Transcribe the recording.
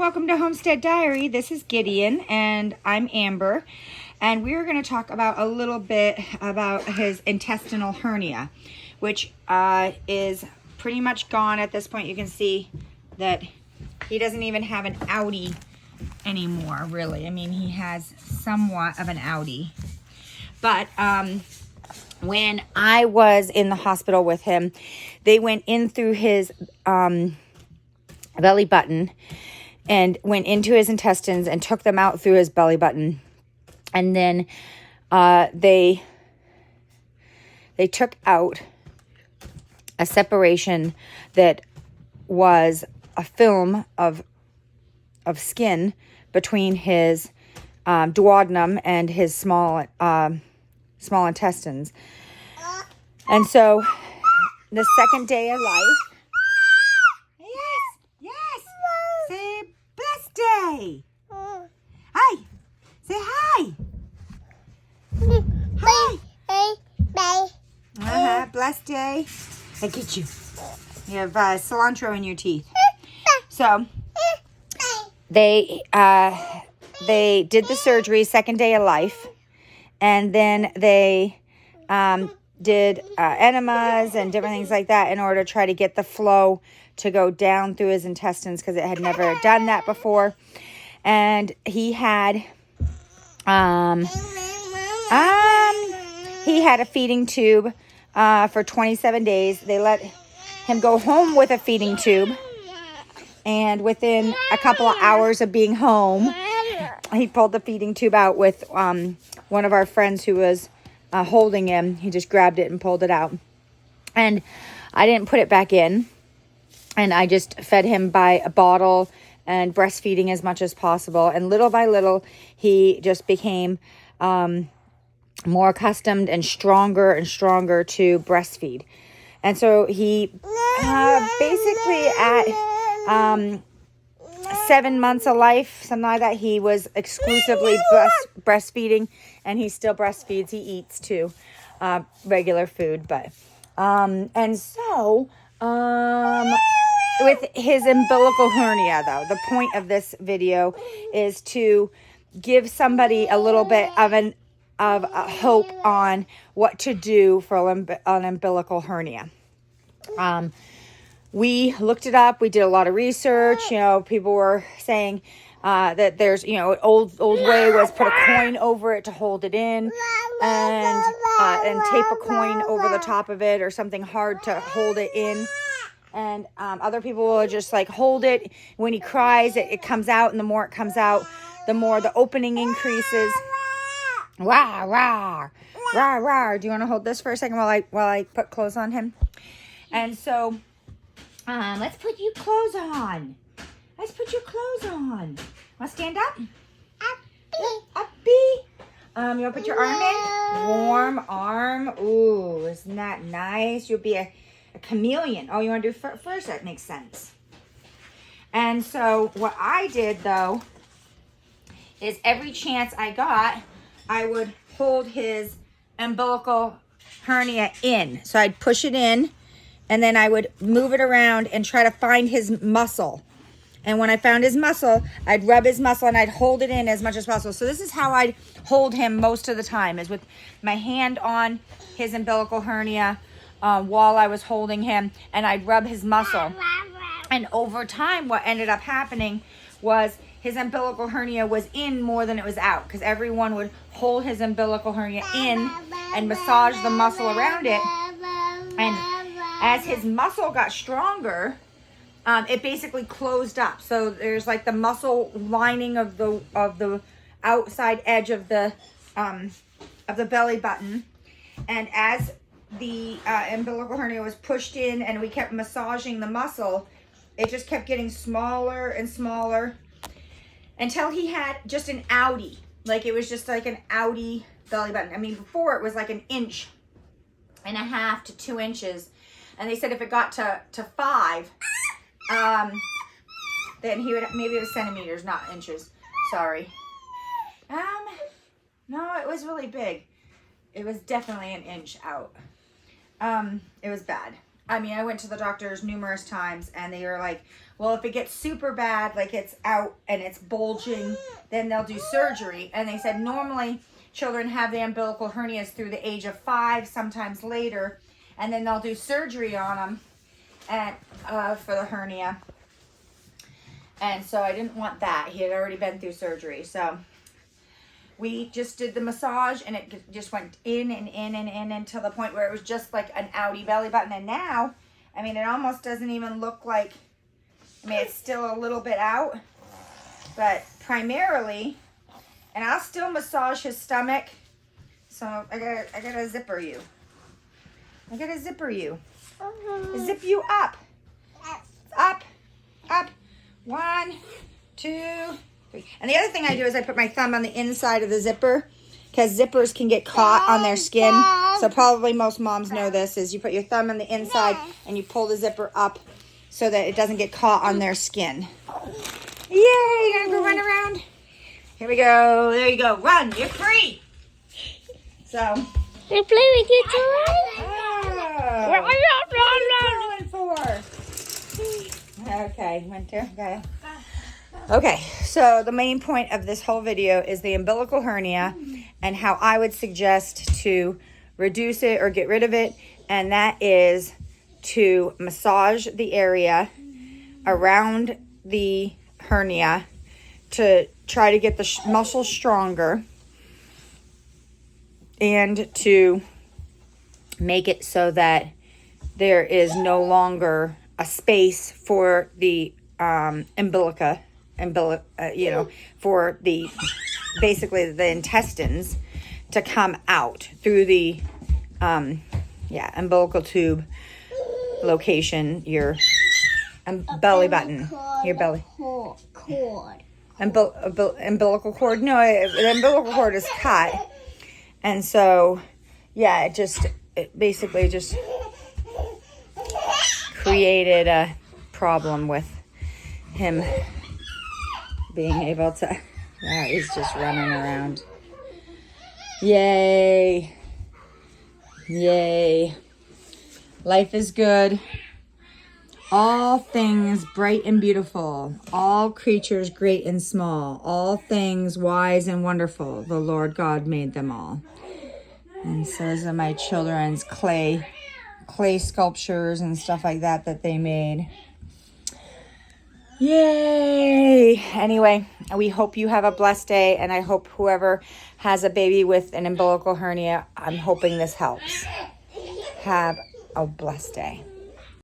welcome to Homestead Diary. This is Gideon and I'm Amber, and we're going to talk about a little bit about his intestinal hernia, which is pretty much gone at this point. You can see that he doesn't even have an outie anymore, really. I mean, he has somewhat of an outie, but when I was in the hospital with him, they went in through his belly button and went into his intestines and took them out through his belly button. And then they took out a separation that was a film of skin between his duodenum and his small intestines. And so the second day of life, say blessed day. Hi, say hi. Hi. Blessed day. I get you. You have cilantro in your teeth. So they did the surgery, second day of life, and then they did enemas and different things like that in order to try to get the flow to go down through his intestines, because it had never done that before. And he had a feeding tube for 27 days. They let him go home with a feeding tube, and within a couple of hours of being home, he pulled the feeding tube out with one of our friends who was holding him. He just grabbed it and pulled it out, and I didn't put it back in, and I just fed him by a bottle and breastfeeding as much as possible. And little by little, he just became more accustomed and stronger to breastfeed. And so he basically at 7 months of life, something like that, he was exclusively breastfeeding, and he still breastfeeds. He eats too, regular food, but and so with his umbilical hernia, though, the point of this video is to give somebody a little bit of a hope on what to do for an umbilical hernia. We looked it up. We did a lot of research. You know, people were saying that there's, old way was put a coin over it to hold it in, and tape a coin over the top of it, or something hard to hold it in. And other people will just like hold it. When he cries, it comes out, and the more it comes out, the more the opening increases. Rah, rah, rah, rah. Do you want to hold this for a second while I put clothes on him? And so let's put you clothes on. Let's put your clothes on. Want to stand up? Uppy. You want to put your arm in? Warm arm. Ooh, isn't that nice? You'll be a chameleon. Oh, you want to do first? That makes sense. And so what I did, though, is every chance I got, I would hold his umbilical hernia in. So I'd push it in, and then I would move it around and try to find his muscle. And when I found his muscle, I'd rub his muscle and I'd hold it in as much as possible. So this is how I'd hold him most of the time, is with my hand on his umbilical hernia while I was holding him, and I'd rub his muscle. And over time, what ended up happening was his umbilical hernia was in more than it was out, because everyone would hold his umbilical hernia in and massage the muscle around it. And as his muscle got stronger, it basically closed up. So there's like the muscle lining of the outside edge of the belly button, and as the umbilical hernia was pushed in and we kept massaging the muscle, it just kept getting smaller and smaller until he had just an outie. Like, it was just like an outie belly button. I mean, before it was like 1.5 inches to 2 inches. And they said if it got to 5, then he would, maybe it was centimeters, not inches. Sorry. No, it was really big. It was definitely 1 inch out. It was bad. I went to the doctors numerous times, and they were like, well, if it gets super bad, like it's out and it's bulging, then they'll do surgery. And they said normally children have the umbilical hernias through the age of 5, sometimes later, and then they'll do surgery on them and for the hernia. And so I didn't want that. He had already been through surgery. So we just did the massage, and it just went in and in and in until the point where it was just like an outie belly button. And now, I mean, it almost doesn't even look like, I mean, it's still a little bit out, but primarily, and I'll still massage his stomach. So I gotta zipper you. I gotta zipper you. Zip you up. Up, up. 1, 2, 3. And the other thing I do is I put my thumb on the inside of the zipper, because zippers can get caught on their skin. So probably most moms know this, is you put your thumb on the inside and you pull the zipper up so that it doesn't get caught on their skin. Yay, you gonna go run around? Here we go. There you go. Run. You're free. So. You play with your toy? What are you for? Okay, Winter. Okay. Okay, so the main point of this whole video is the umbilical hernia and how I would suggest to reduce it or get rid of it. And that is to massage the area around the hernia to try to get the muscle stronger and to make it so that there is no longer a space for the for the basically the intestines to come out through the umbilical tube location, your belly button, your belly cord. Umbilical cord. No, the umbilical cord is cut, and so yeah, it basically just created a problem with him being able to. Now he's just running around. Yay. Yay. Life is good. All things bright and beautiful. All creatures great and small. All things wise and wonderful. The Lord God made them all. And so those are my children's clay sculptures and stuff like that they made. Yay! Anyway, we hope you have a blessed day, and I hope whoever has a baby with an umbilical hernia, I'm hoping this helps. Have a blessed day.